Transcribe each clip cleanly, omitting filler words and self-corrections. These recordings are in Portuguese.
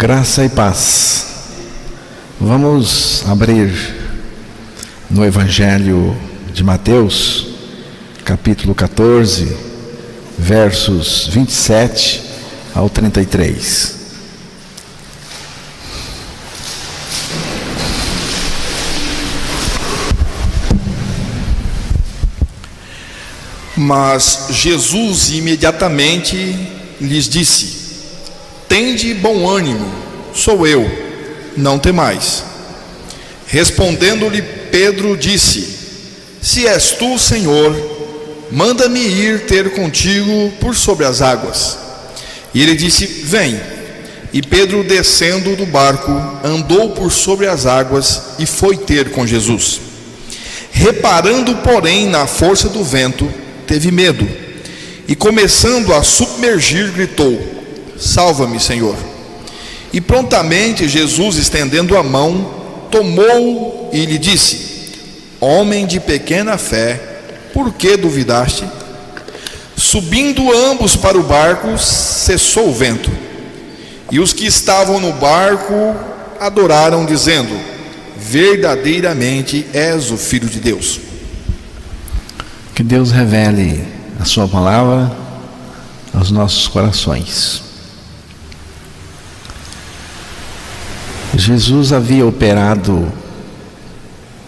Graça e paz. Vamos abrir no Evangelho de Mateus, capítulo 14, versos 27 ao 33. Mas Jesus imediatamente lhes disse: Tende bom ânimo, sou eu, não temais. Respondendo-lhe Pedro disse: Se és tu, Senhor, manda-me ir ter contigo por sobre as águas. E ele disse: Vem. E Pedro, descendo do barco, andou por sobre as águas e foi ter com Jesus. Reparando, porém, na força do vento, teve medo, e começando a submergir, gritou: Salva-me, Senhor. E prontamente Jesus, estendendo a mão, tomou-o e lhe disse: Homem de pequena fé, por que duvidaste? Subindo ambos para o barco, cessou o vento. E os que estavam no barco adoraram, dizendo: Verdadeiramente és o Filho de Deus. Que Deus revele a sua palavra aos nossos corações. Jesus havia operado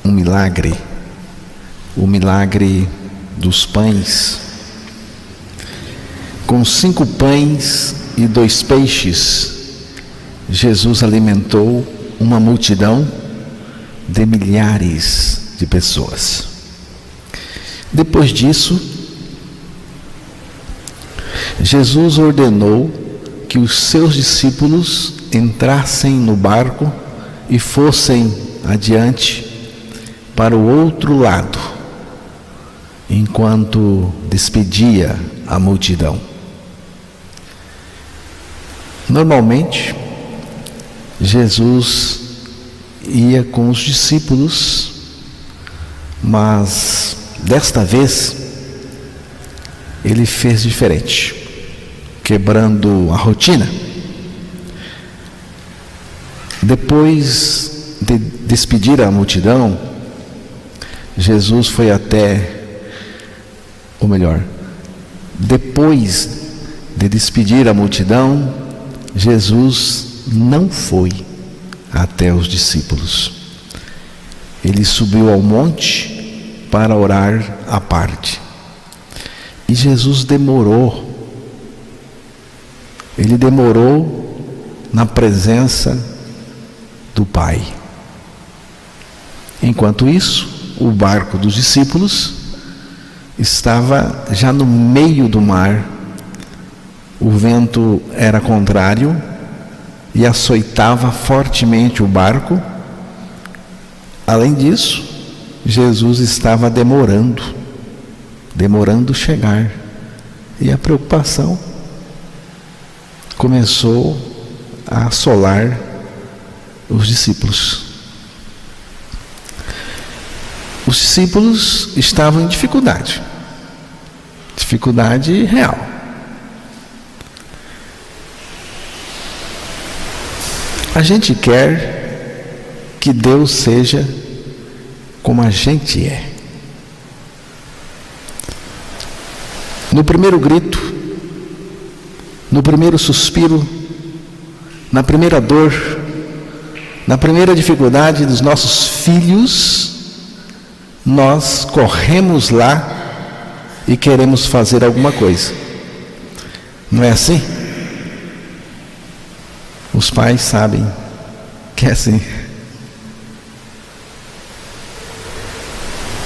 um milagre, o milagre dos pães. Com 5 pães e 2 peixes, Jesus alimentou uma multidão de milhares de pessoas. Depois disso, Jesus ordenou que os seus discípulos entrassem no barco e fossem adiante para o outro lado, enquanto despedia a multidão. Normalmente, Jesus ia com os discípulos, mas desta vez ele fez diferente, quebrando a rotina. Depois de despedir a multidão, Jesus foi depois de despedir a multidão, Jesus não foi até os discípulos. Ele subiu ao monte para orar à parte. E Jesus demorou. Ele demorou na presença do Pai. Enquanto isso, o barco dos discípulos estava já no meio do mar. O vento era contrário e açoitava fortemente o barco. Além disso, Jesus estava demorando chegar. E a preocupação começou a assolar os discípulos. Os discípulos estavam em dificuldade real. A gente quer que Deus seja como a gente é. No primeiro grito, no primeiro suspiro, na primeira dor, na primeira dificuldade dos nossos filhos, nós corremos lá e queremos fazer alguma coisa. Não é assim? Os pais sabem que é assim.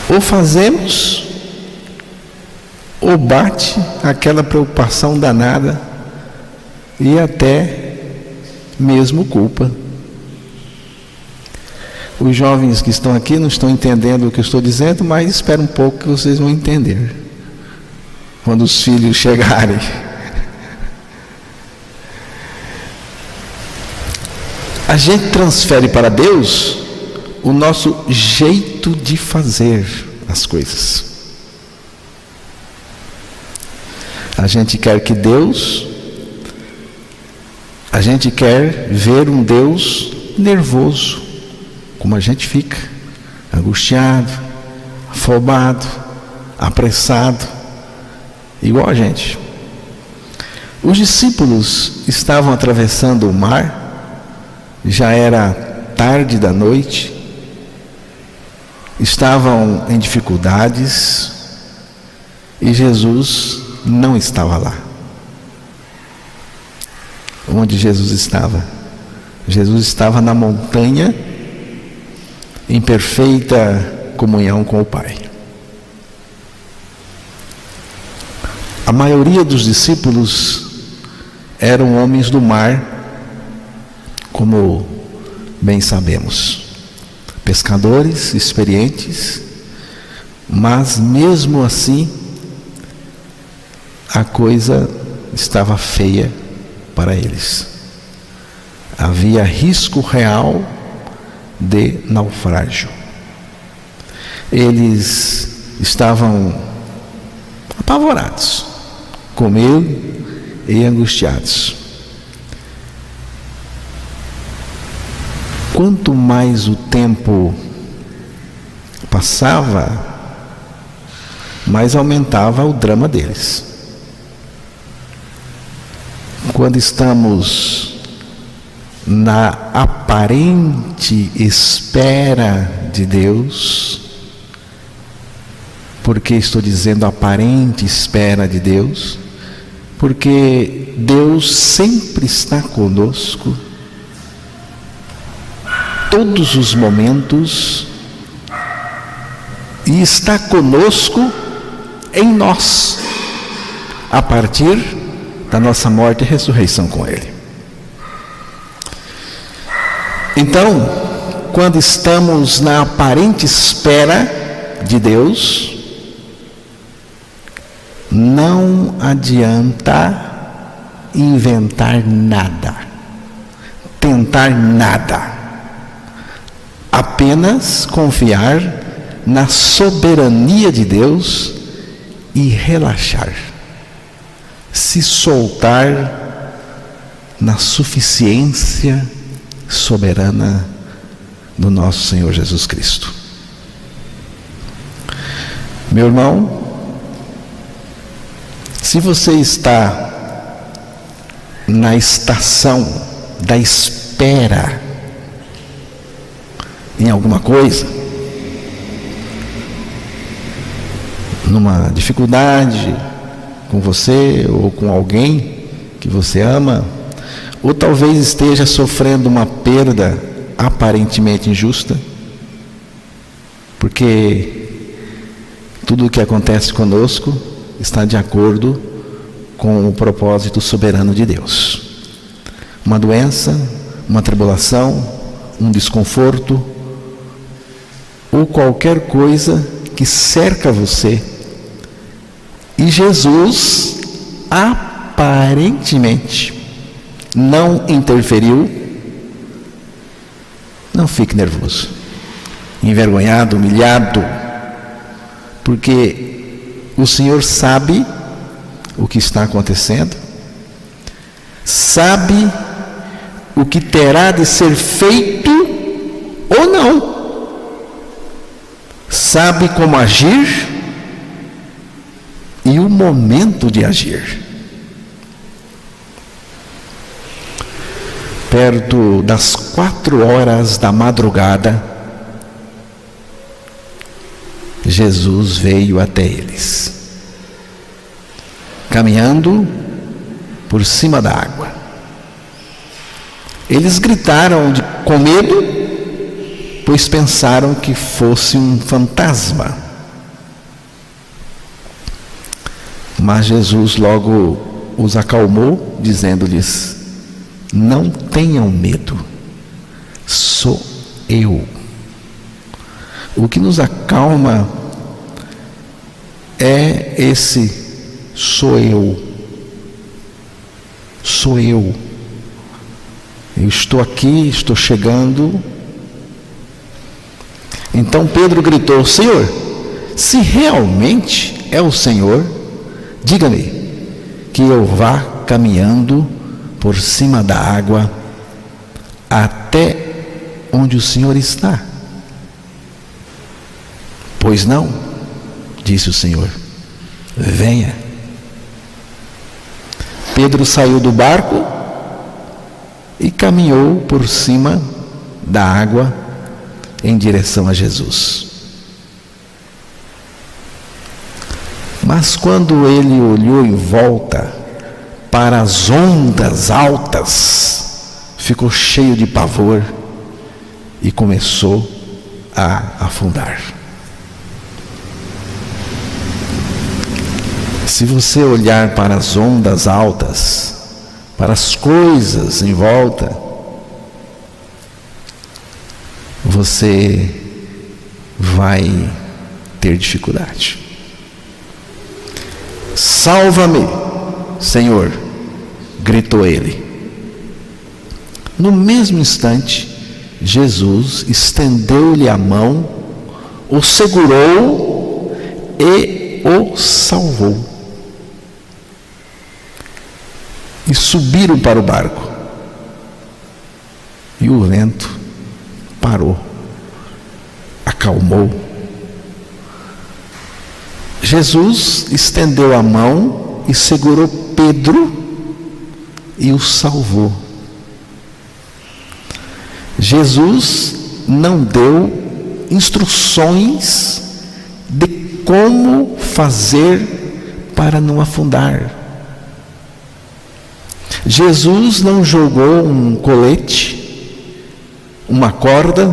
Ou fazemos, ou bate aquela preocupação danada e até mesmo culpa. Os jovens que estão aqui não estão entendendo o que eu estou dizendo, mas espera um pouco que vocês vão entender quando os filhos chegarem. A gente transfere para Deus o nosso jeito de fazer as coisas. A gente quer que Deus A gente quer ver um Deus nervoso, como a gente fica, angustiado, afobado, apressado, igual a gente. Os discípulos estavam atravessando o mar, já era tarde da noite, estavam em dificuldades e Jesus não estava lá. Onde Jesus estava? Jesus estava na montanha, em perfeita comunhão com o Pai. A maioria dos discípulos eram homens do mar, como bem sabemos, pescadores experientes, mas mesmo assim a coisa estava feia para eles. Havia risco real de naufrágio. Eles estavam apavorados, com medo e angustiados. Quanto mais o tempo passava, mais aumentava o drama deles. Quando estamos na aparente espera de Deus, por que estou dizendo aparente espera de Deus? Porque Deus sempre está conosco, todos os momentos, e está conosco em nós, a partir da nossa morte e ressurreição com Ele. Então, quando estamos na aparente espera de Deus, não adianta inventar nada, tentar nada, apenas confiar na soberania de Deus e relaxar, se soltar na suficiência soberana do nosso Senhor Jesus Cristo. Meu irmão, se você está na estação da espera em alguma coisa, numa dificuldade com você ou com alguém que você ama, ou talvez esteja sofrendo uma perda aparentemente injusta, porque tudo o que acontece conosco está de acordo com o propósito soberano de Deus. Uma doença, uma tribulação, um desconforto, ou qualquer coisa que cerca você, e Jesus aparentemente não interferiu, não fique nervoso, envergonhado, humilhado, porque o Senhor sabe o que está acontecendo, sabe o que terá de ser feito ou não, sabe como agir e o momento de agir. Perto das 4 horas da madrugada, Jesus veio até eles, caminhando por cima da água. Eles gritaram com medo, pois pensaram que fosse um fantasma. Mas Jesus logo os acalmou, dizendo-lhes: não tenham medo, sou eu. O que nos acalma é esse sou eu. Sou eu. Eu estou aqui, estou chegando. Então Pedro gritou: Senhor, se realmente é o Senhor, diga-me que eu vá caminhando por cima da água até onde o Senhor está. Pois não, disse o Senhor, venha. Pedro saiu do barco e caminhou por cima da água em direção a Jesus. Mas quando ele olhou em volta para as ondas altas, ficou cheio de pavor e começou a afundar. Se você olhar para as ondas altas, para as coisas em volta, você vai ter dificuldade. Salva-me, Senhor, gritou ele. No mesmo instante, Jesus estendeu-lhe a mão, o segurou e o salvou. E subiram para o barco. E o vento parou, acalmou. Jesus estendeu a mão e segurou Pedro e o salvou. Jesus não deu instruções de como fazer para não afundar. Jesus não jogou um colete, uma corda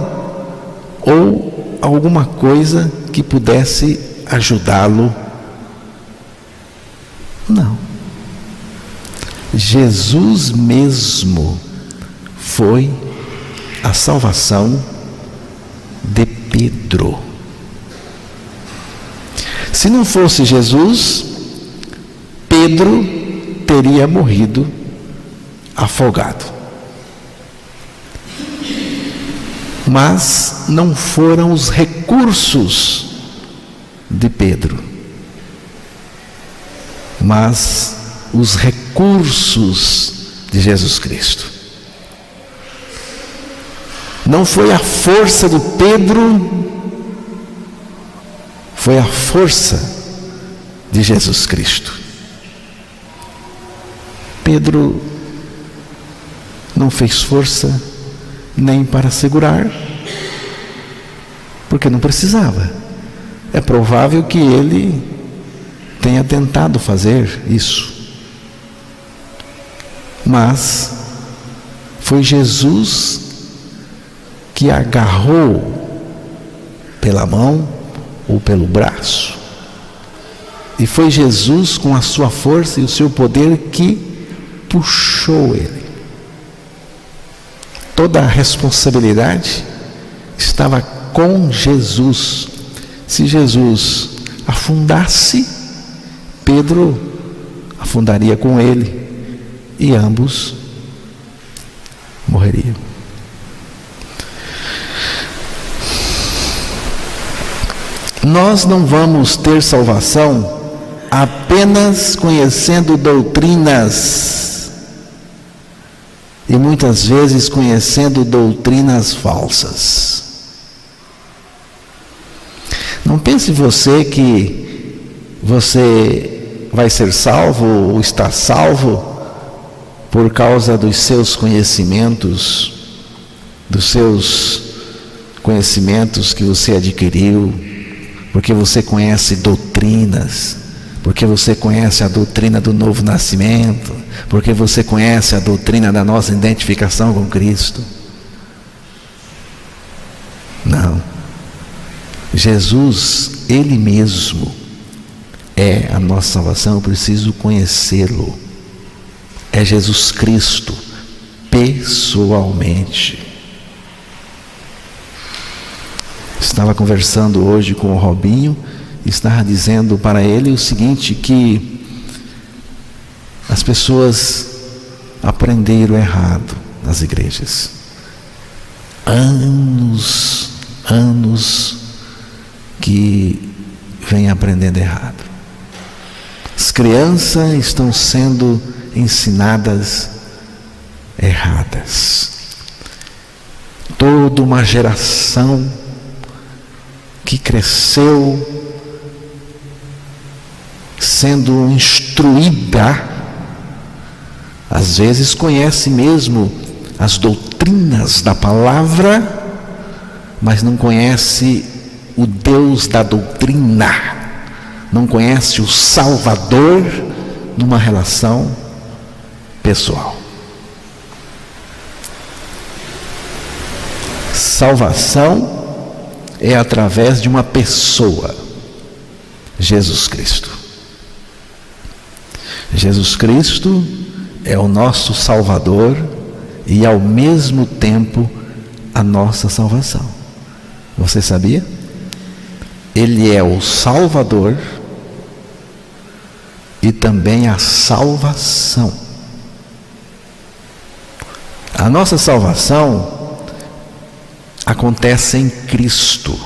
ou alguma coisa que pudesse ajudá-lo. Não. Jesus mesmo foi a salvação de Pedro. Se não fosse Jesus, Pedro teria morrido afogado. Mas não foram os recursos de Pedro, mas os recursos de Jesus Cristo. Não foi a força de Pedro, foi a força de Jesus Cristo. Pedro não fez força nem para segurar, porque não precisava. É provável que ele tenha tentado fazer isso, mas foi Jesus que agarrou pela mão ou pelo braço, e foi Jesus com a sua força e o seu poder que puxou ele. Toda a responsabilidade estava com Jesus. Se Jesus afundasse, Pedro afundaria com ele e ambos morreriam. Nós não vamos ter salvação apenas conhecendo doutrinas, e muitas vezes conhecendo doutrinas falsas. Não pense você que você vai ser salvo ou está salvo por causa dos seus conhecimentos, que você adquiriu, porque você conhece doutrinas, porque você conhece a doutrina do novo nascimento, porque você conhece a doutrina da nossa identificação com Cristo. Não. Jesus, Ele mesmo, é a nossa salvação. Eu preciso conhecê-lo. É Jesus Cristo, pessoalmente. Estava conversando hoje com o Robinho, estava dizendo para ele o seguinte, que as pessoas aprenderam errado nas igrejas. Anos que vem aprendendo errado. As crianças estão sendo ensinadas erradas. Toda uma geração que cresceu sendo instruída, às vezes conhece mesmo as doutrinas da palavra, mas não conhece o Deus da doutrina, não conhece o Salvador numa relação pessoal. Salvação é através de uma pessoa, Jesus Cristo. Jesus Cristo é o nosso Salvador e ao mesmo tempo a nossa salvação. Você sabia? Ele é o Salvador e também a salvação. A nossa salvação acontece em Cristo.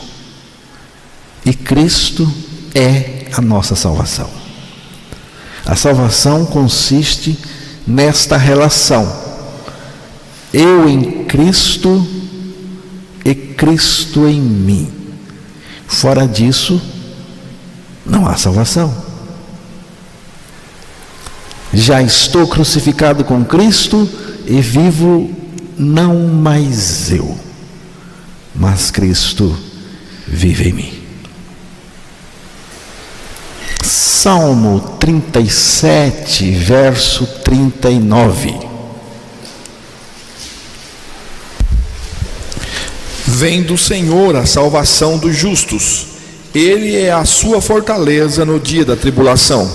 E Cristo é a nossa salvação. A salvação consiste nesta relação: eu em Cristo e Cristo em mim. Fora disso, não há salvação. Já estou crucificado com Cristo e vivo não mais eu, mas Cristo vive em mim. Salmo 37, verso 39. Vem do Senhor a salvação dos justos. Ele é a sua fortaleza no dia da tribulação.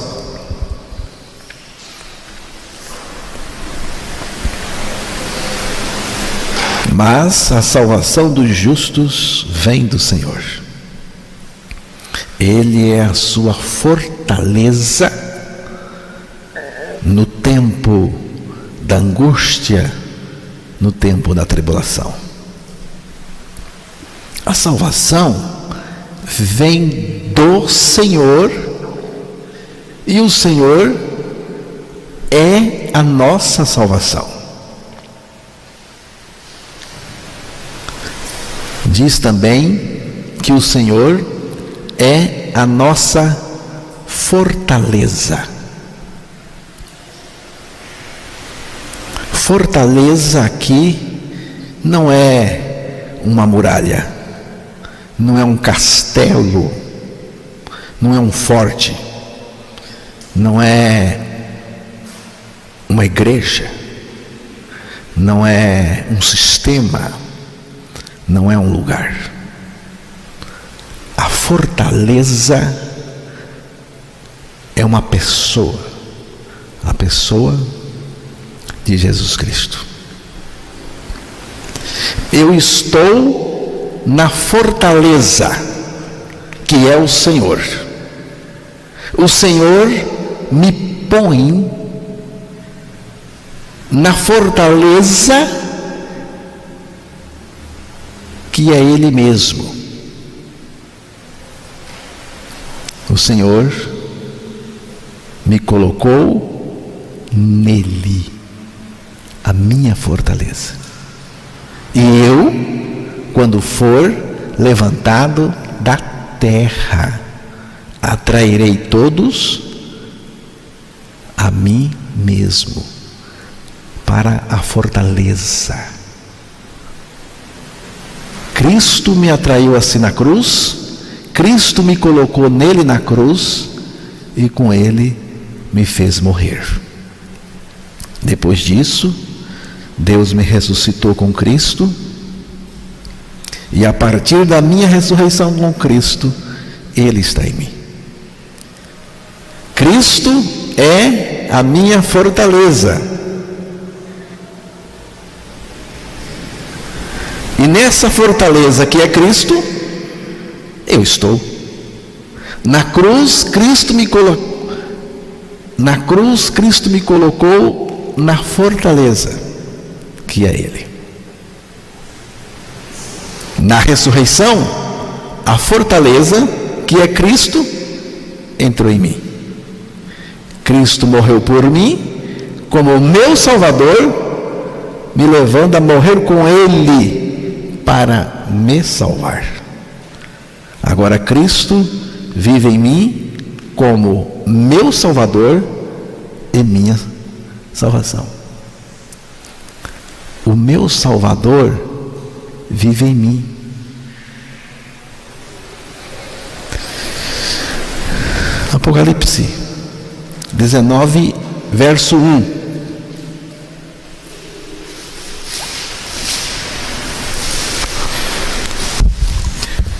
Mas a salvação dos justos vem do Senhor. Ele é a sua fortaleza no tempo da angústia, no tempo da tribulação. A salvação vem do Senhor e o Senhor é a nossa salvação. Diz também que o Senhor é a nossa fortaleza. Fortaleza aqui não é uma muralha, não é um castelo, não é um forte, não é uma igreja, não é um sistema, não é um lugar. A fortaleza é uma pessoa, a pessoa de Jesus Cristo. Eu estou na fortaleza que é o Senhor. O Senhor me põe na fortaleza que é Ele mesmo. O Senhor me colocou nele, a minha fortaleza. E eu, quando for levantado da terra, atrairei todos a mim mesmo, para a fortaleza. Cristo me atraiu assim na cruz, Cristo me colocou nele na cruz e com ele me fez morrer. Depois disso, Deus me ressuscitou com Cristo e a partir da minha ressurreição com Cristo, Ele está em mim. Cristo é a minha fortaleza. E nessa fortaleza que é Cristo, eu estou. Na cruz, Cristo me colocou na fortaleza que é Ele. Na ressurreição, a fortaleza que é Cristo entrou em mim. Cristo morreu por mim como o meu Salvador me levando a morrer com Ele para me salvar. Agora Cristo vive em mim como meu Salvador e minha salvação. O meu Salvador vive em mim. Apocalipse 19, verso 1.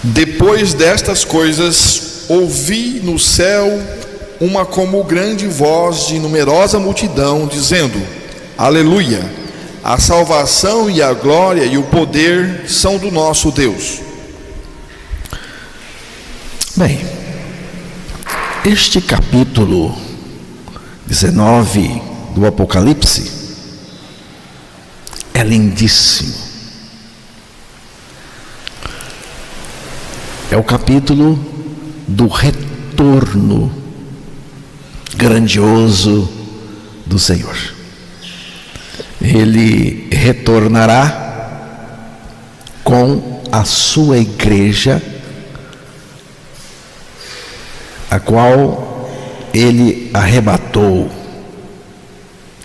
Depois destas coisas, ouvi no céu uma como grande voz de numerosa multidão, dizendo: Aleluia! A salvação e a glória e o poder são do nosso Deus. Bem, este capítulo 19 do Apocalipse é lindíssimo. É o capítulo do retorno grandioso do Senhor. Ele retornará com a sua igreja, a qual ele arrebatou.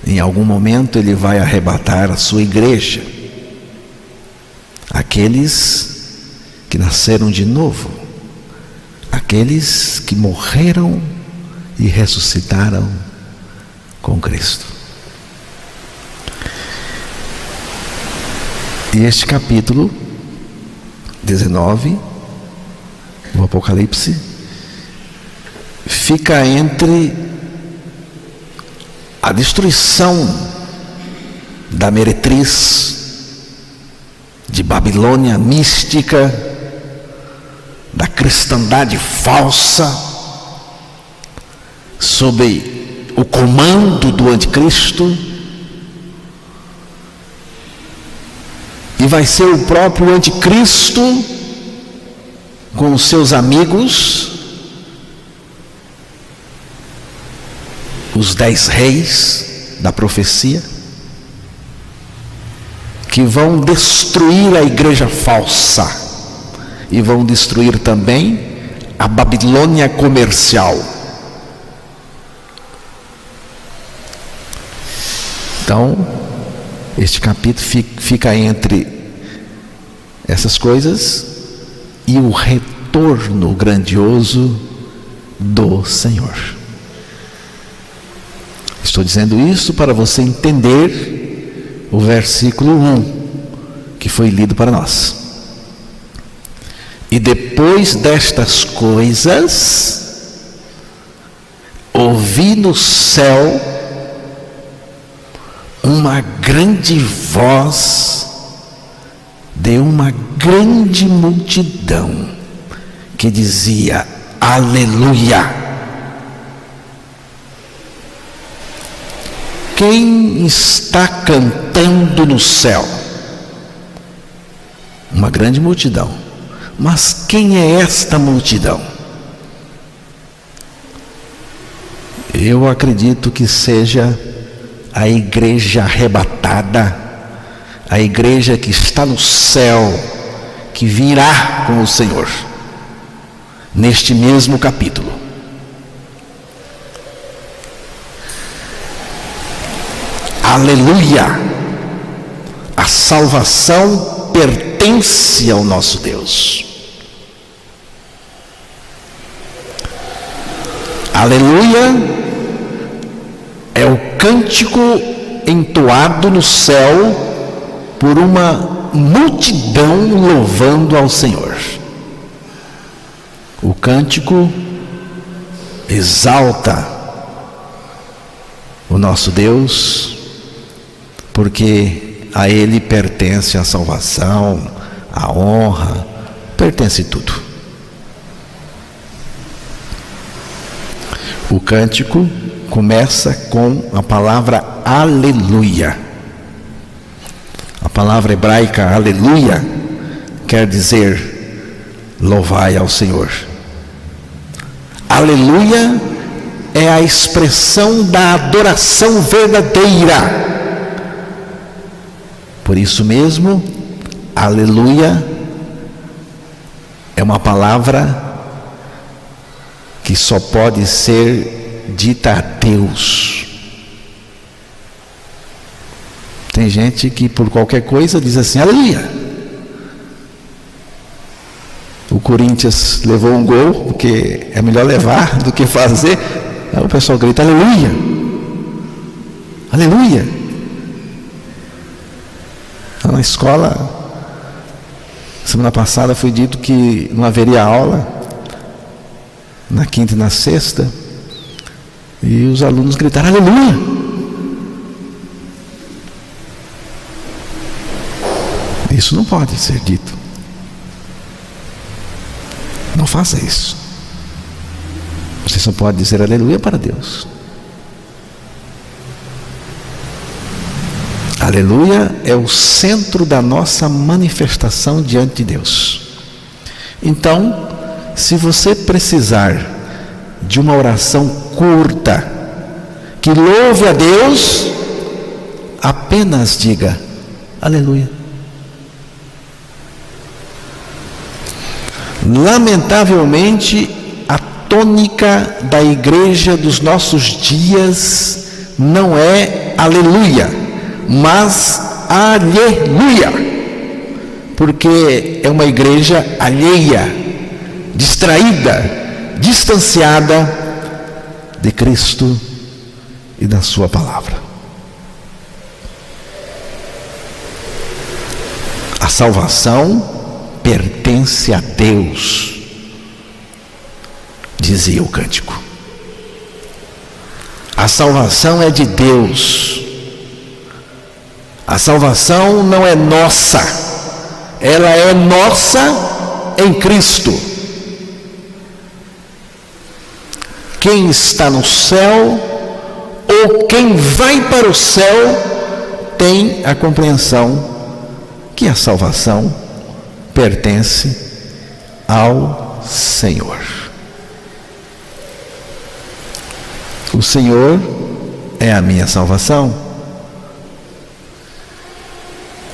Em algum momento ele vai arrebatar a sua igreja, aqueles que nasceram de novo, aqueles que morreram e ressuscitaram com Cristo. E este capítulo 19 do Apocalipse fica entre a destruição da meretriz de Babilônia mística, da cristandade falsa, sob o comando do anticristo, e vai ser o próprio anticristo com os seus amigos, os 10 reis da profecia, que vão destruir a igreja falsa e vão destruir também a Babilônia comercial. Então, este capítulo fica entre essas coisas e o retorno grandioso do Senhor. Estou dizendo isso para você entender o versículo 1 que foi lido para nós. E depois destas coisas, ouvi no céu uma grande voz de uma grande multidão que dizia: Aleluia! Quem está cantando no céu? Uma grande multidão. Mas quem é esta multidão? Eu acredito que seja a igreja arrebatada, a igreja que está no céu, que virá com o Senhor, neste mesmo capítulo. Aleluia! A salvação pertence ao nosso Deus. Aleluia é o cântico entoado no céu por uma multidão louvando ao Senhor. O cântico exalta o nosso Deus, porque a Ele pertence a salvação, a honra, pertence tudo. O cântico começa com a palavra aleluia. A palavra hebraica aleluia quer dizer louvai ao Senhor. Aleluia é a expressão da adoração verdadeira. Por isso mesmo, aleluia é uma palavra que só pode ser dita a Deus. Tem gente que por qualquer coisa diz assim, aleluia. O Corinthians levou um gol, porque é melhor levar do que fazer. Aí o pessoal grita, aleluia, aleluia. Na escola, semana passada foi dito que não haveria aula na quinta e na sexta, e os alunos gritaram aleluia. Isso não pode ser dito. Não faça isso. Você só pode dizer aleluia para Deus. Aleluia é o centro da nossa manifestação diante de Deus. Então, se você precisar de uma oração curta, que louve a Deus, apenas diga aleluia. Lamentavelmente, a tônica da igreja dos nossos dias não é aleluia, mas aleluia, porque é uma igreja alheia, distraída, distanciada de Cristo e da sua palavra. A salvação pertence a Deus, dizia o cântico. A salvação é de Deus. A salvação não é nossa, ela é nossa em Cristo. Quem está no céu ou quem vai para o céu tem a compreensão que a salvação pertence ao Senhor. O Senhor é a minha salvação.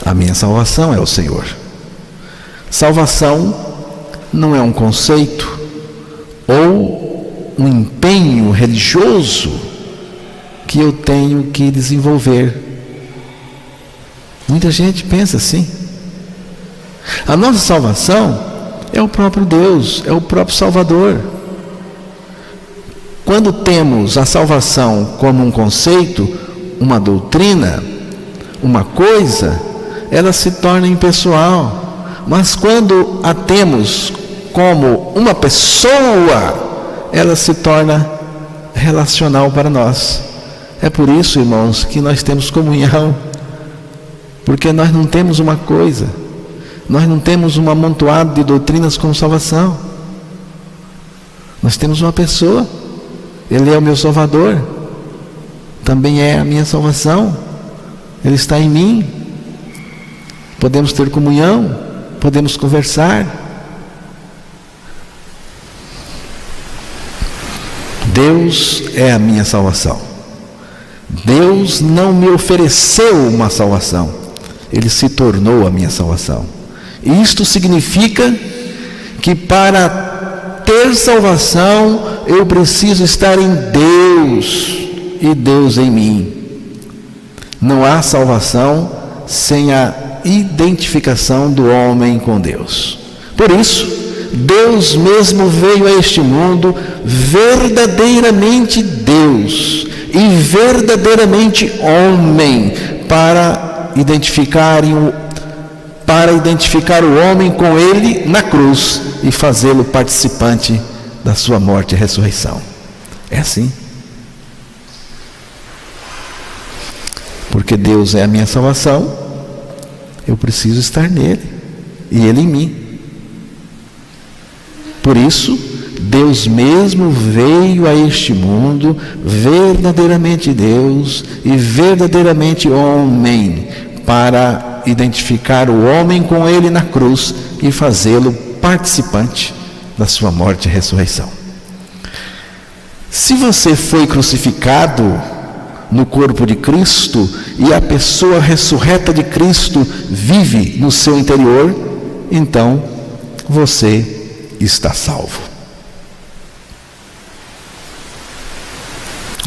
A minha salvação é o Senhor. Salvação não é um conceito ou um empenho religioso que eu tenho que desenvolver. Muita gente pensa assim. A nossa salvação é o próprio Deus, é o próprio Salvador. Quando temos a salvação como um conceito, uma doutrina, uma coisa, ela se torna impessoal. Mas quando a temos como uma pessoa, ela se torna relacional para nós. É por isso, irmãos, que nós temos comunhão, porque nós não temos uma coisa, nós não temos um amontoado de doutrinas como salvação. Nós temos uma pessoa. Ele é o meu Salvador, também é a minha salvação. Ele está em mim. Podemos ter comunhão, podemos conversar. Deus é a minha salvação. Deus não me ofereceu uma salvação, Ele se tornou a minha salvação. E isto significa que para ter salvação eu preciso estar em Deus e Deus em mim. Não há salvação sem a identificação do homem com Deus. Por isso, Deus mesmo veio a este mundo verdadeiramente Deus e verdadeiramente homem para identificar o homem com Ele na cruz e fazê-lo participante da sua morte e ressurreição. É assim. Porque Deus é a minha salvação, eu preciso estar nele e Ele em mim. Por isso, Deus mesmo veio a este mundo verdadeiramente Deus e verdadeiramente homem para identificar o homem com Ele na cruz e fazê-lo participante da sua morte e ressurreição. Se você foi crucificado, no corpo de Cristo e a pessoa ressurreta de Cristo vive no seu interior, então você está salvo.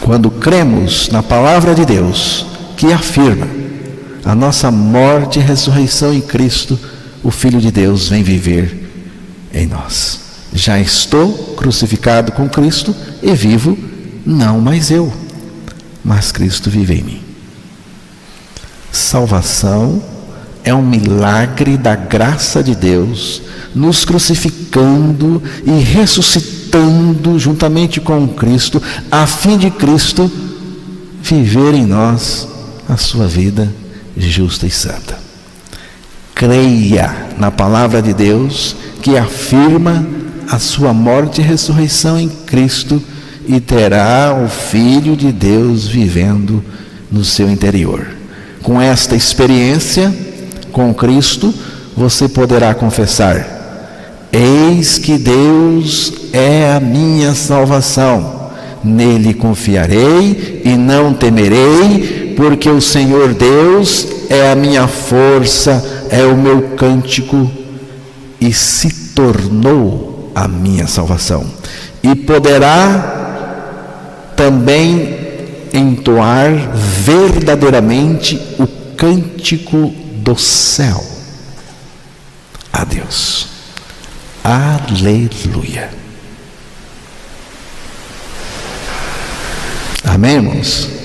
Quando cremos na palavra de Deus, que afirma a nossa morte e ressurreição em Cristo, o Filho de Deus vem viver em nós. Já estou crucificado com Cristo e vivo, não mais eu, mas Cristo vive em mim. Salvação é um milagre da graça de Deus, nos crucificando e ressuscitando juntamente com Cristo, a fim de Cristo viver em nós a sua vida justa e santa. Creia na palavra de Deus que afirma a sua morte e ressurreição em Cristo e terá o Filho de Deus vivendo no seu interior. Com esta experiência com Cristo, você poderá confessar: eis que Deus é a minha salvação, nele confiarei e não temerei, porque o Senhor Deus é a minha força, é o meu cântico, e se tornou a minha salvação. E poderá também entoar verdadeiramente o cântico do céu a Deus. Aleluia. Amém, irmãos?